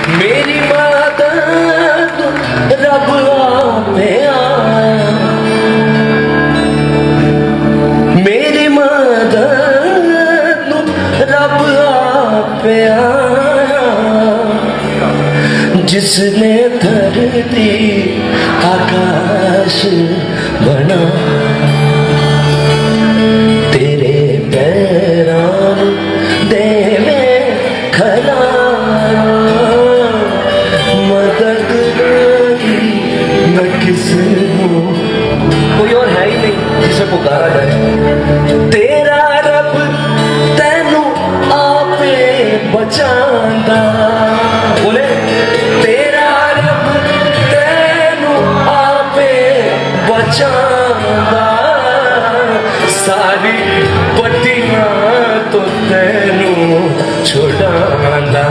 मेरी मदद रब आपे आया, मेरी मदद रब आपे आया, जिसने धरती आकाश बना, तेरे पैरां देवे खला, मदद नहीं मैं किसनूं, कोई और है ही नहीं जिसे पुकारा जाए। तेरा रब तैनू आपे बचांदा, बोले तेरा रब तैनू आपे बचांदा, सारी पट्टियां तो तैनू छुड़ांदा।